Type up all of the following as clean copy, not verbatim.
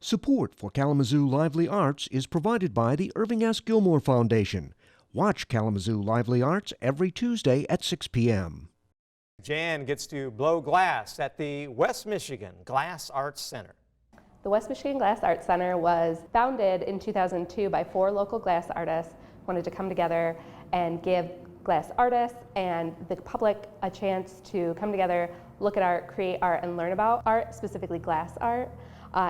Support for Kalamazoo Lively Arts is provided by the Irving S. Gilmore Foundation. Watch Kalamazoo Lively Arts every Tuesday at 6 p.m. Jan gets to blow glass at the West Michigan Glass Arts Center. The West Michigan Glass Arts Center was founded in 2002 by 4 local glass artists who wanted to come together and give glass artists and the public a chance to come together, look at art, create art, and learn about art, specifically glass art.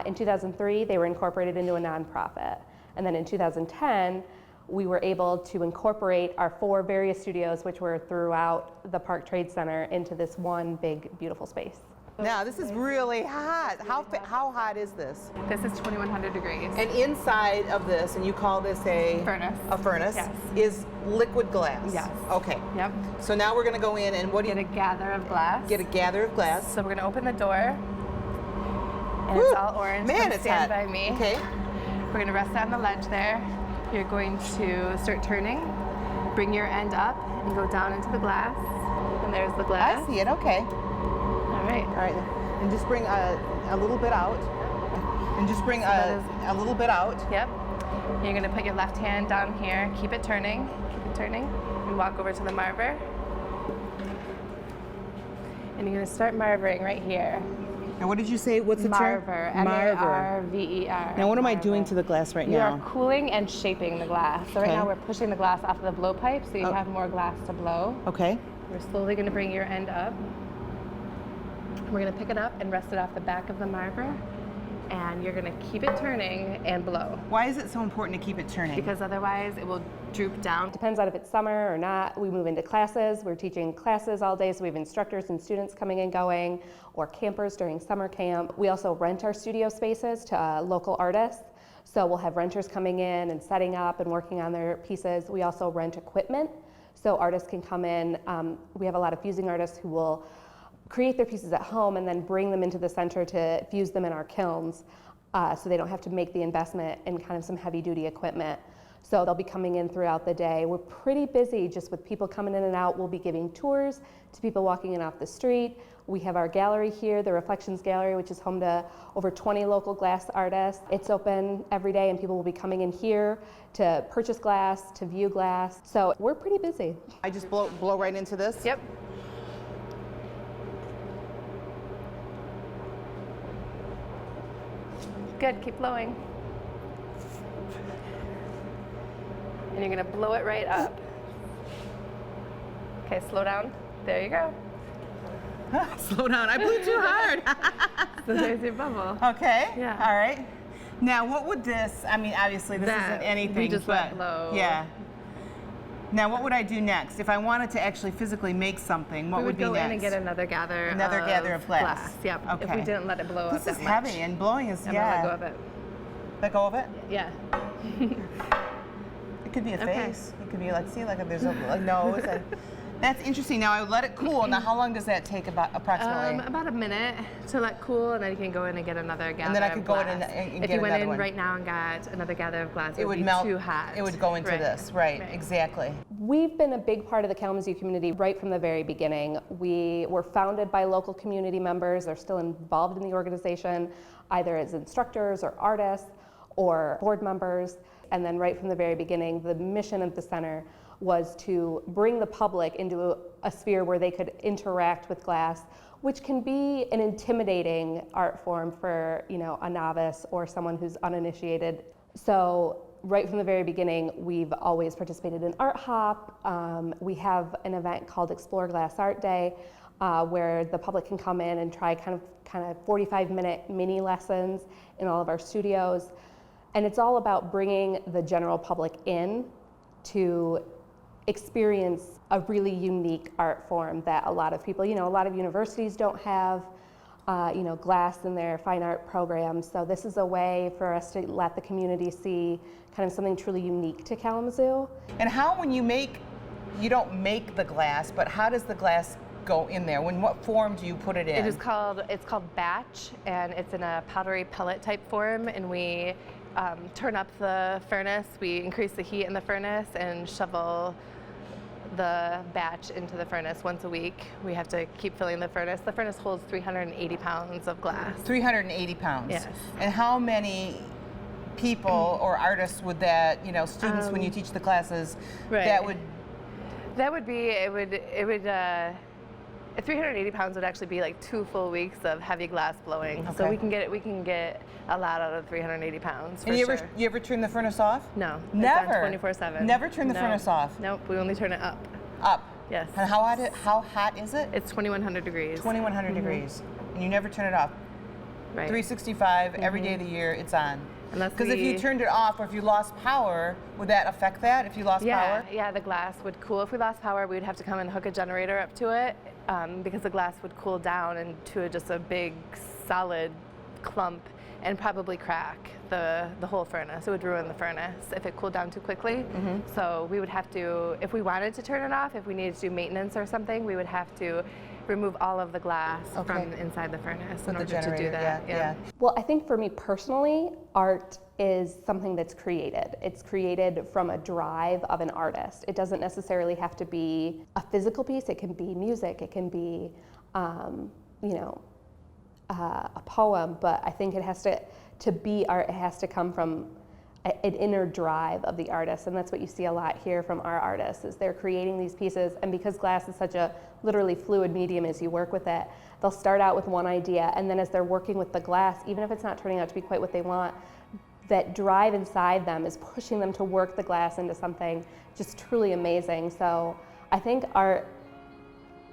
In 2003, they were incorporated into a nonprofit. And then in 2010, we were able to incorporate our 4 various studios, which were throughout the Park Trade Center, into this one big, beautiful space. Now, this is really hot. How hot is this? This is 2,100 degrees. And inside of this, and you call this a furnace. A furnace, yes. Is liquid glass. Yes. Okay. Yep. So now we're going to go in and what do you get a gather of glass. Get a gather of glass. So we're going to open the door. And Woo! it's all orange. Man, it's stand hot. by me. Okay. We're going to rest on the ledge there. You're going to start turning. Bring your end up and go down into the glass. And there's the glass. I see it. Okay. All right. All right. And just bring a little bit out. And just bring a little bit out. Yep. You're going to put your left hand down here. Keep it turning. Keep it turning. And walk over to the marver. And you're going to start marvering right here. Now, what did you say? What's the term? Marver. M-A-R-V-E-R. Now, what am I Marver. doing to the glass right You now? are cooling and shaping the glass. So right now we're pushing the glass off of the blowpipe so you have more glass to blow. Okay. We're slowly going to bring your end up. We're going to pick it up and rest it off the back of the marver. And you're going to keep it turning and blow. Why is it so important to keep it turning? Because otherwise it will droop down. Depends on if it's summer or not. We move into classes. We're teaching classes all day, so we have instructors and students coming and going, or campers during summer camp. We also rent our studio spaces to local artists. So we'll have renters coming in and setting up and working on their pieces. We also rent equipment, so artists can come in. We have a lot of fusing artists who will create their pieces at home and then bring them into the center to fuse them in our kilns, so they don't have to make the investment in kind of some heavy duty equipment. So they'll be coming in throughout the day. We're pretty busy just with people coming in and out. We'll be giving tours to people walking in off the street. We have our gallery here, the Reflections Gallery, which is home to over 20 local glass artists. It's open every day and people will be coming in here to purchase glass, to view glass. So we're pretty busy. I just blow right into this? Yep. Good, keep blowing. And you're gonna blow it right up. Okay, slow down. There you go. Slow down, I blew too hard. So there's your bubble. Okay, Yeah. all right. Now what would this, I mean obviously this isn't anything, we just but let blow. yeah. Now what would I do next? If I wanted to actually physically make something, what We would be go next? in and get another gather of glass. Yep. If Okay. we didn't let it blow up This that is much. heavy and blowing is, I'm yeah. gonna let go of it. Let go of it? Yeah. It could be a Okay. face. It could be like, see, like there's a nose. And that's interesting. Now I would let it cool. Now how long does that take approximately? About a minute to let cool, and then you can go in and get another gather. And then I could of go in glass. and if get you went another in one. right now and got another gather of glass, it would be melt. too hot. It would go into Right. this, right? Exactly. We've been a big part of the Kalamazoo community right from the very beginning. We were founded by local community members. They're still involved in the organization, either as instructors or artists or board members. And then right from the very beginning, the mission of the center was to bring the public into a sphere where they could interact with glass, which can be an intimidating art form for, a novice or someone who's uninitiated. So right from the very beginning, we've always participated in Art Hop. We have an event called Explore Glass Art Day, where the public can come in and try kind of 45-minute mini lessons in all of our studios. And it's all about bringing the general public in to experience a really unique art form that a lot of people, a lot of universities don't have, glass in their fine art programs. So this is a way for us to let the community see kind of something truly unique to Kalamazoo. And how, when you don't make the glass, but how does the glass go in there? What form do you put it in? It's called batch, and it's in a powdery pellet type form, and we turn up the furnace, we increase the heat in the furnace and shovel the batch into the furnace once a week. We have to keep filling the furnace. The furnace holds 380 pounds of glass. 380 pounds. Yes. And how many people or artists would that, students when you teach the classes, Right. that would be, it would 380 pounds would actually be like 2 full weeks of heavy glass blowing. So Okay. we can get a lot out of 380 pounds for And you sure. ever turn the furnace off? No. Never. It's on 24/7. Never turn the No. furnace off? Nope. We only turn it up. Up. Yes. And how hot is it? It's 2100 degrees. 2100 degrees. And you never turn it off. Right. 365 every day of the year it's on. Unless Because if you turned it off or if you lost power, would that affect that if you lost power? Yeah, the glass would cool. If we lost power, we would have to come and hook a generator up to it because the glass would cool down into just a big solid clump and probably crack the whole furnace. It would ruin the furnace if it cooled down too quickly. So we would have to, if we wanted to turn it off, if we needed to do maintenance or something, we would have to remove all of the glass from inside the furnace in the order to do generator, that. yeah. Well, I think for me personally, art is something that's created. It's created from a drive of an artist. It doesn't necessarily have to be a physical piece. It can be music. It can be, a poem. But I think it has to be art. It has to come from an inner drive of the artist, and that's what you see a lot here from our artists, is they're creating these pieces, and because glass is such a literally fluid medium as you work with it, they'll start out with one idea, and then as they're working with the glass, even if it's not turning out to be quite what they want, that drive inside them is pushing them to work the glass into something just truly amazing. So I think art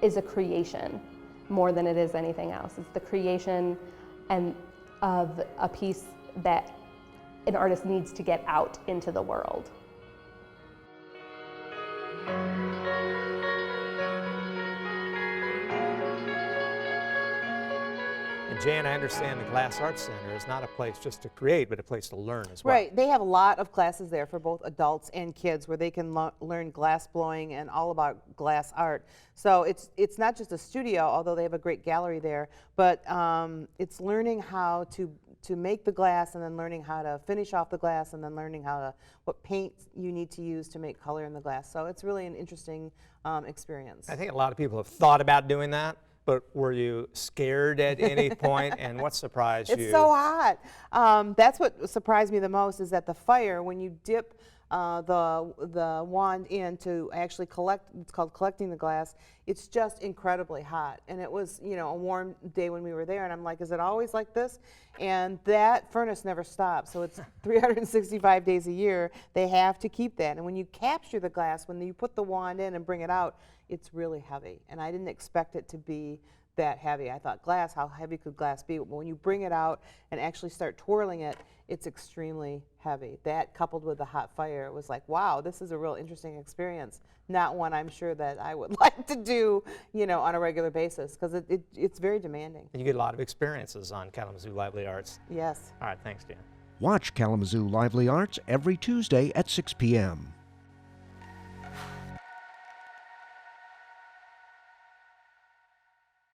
is a creation more than it is anything else. It's the creation and of a piece that an artist needs to get out into the world. And Jan, I understand the Glass Arts Center is not a place just to create, but a place to learn as well. Right. They have a lot of classes there for both adults and kids where they can learn glass blowing and all about glass art. So it's not just a studio, although they have a great gallery there, but it's learning how to make the glass and then learning how to finish off the glass and then learning what paint you need to use to make color in the glass. So it's really an interesting experience. I think a lot of people have thought about doing that, but were you scared at any point, and what surprised you? It's so hot. That's what surprised me the most, is that the fire, when you dip the wand in to actually collect, it's called collecting the glass, it's just incredibly hot. And it was, a warm day when we were there, and I'm like, is it always like this? And that furnace never stops, so it's 365 days a year. They have to keep that. And when you capture the glass, when you put the wand in and bring it out, it's really heavy. And I didn't expect it to be that heavy. I thought, glass, how heavy could glass be? But when you bring it out and actually start twirling it, it's extremely heavy. That coupled with the hot fire, it was like, wow, this is a real interesting experience. Not one I'm sure that I would like to do, on a regular basis, because it's very demanding. And you get a lot of experiences on Kalamazoo Lively Arts. Yes. All right, thanks, Jan. Watch Kalamazoo Lively Arts every Tuesday at 6 p.m.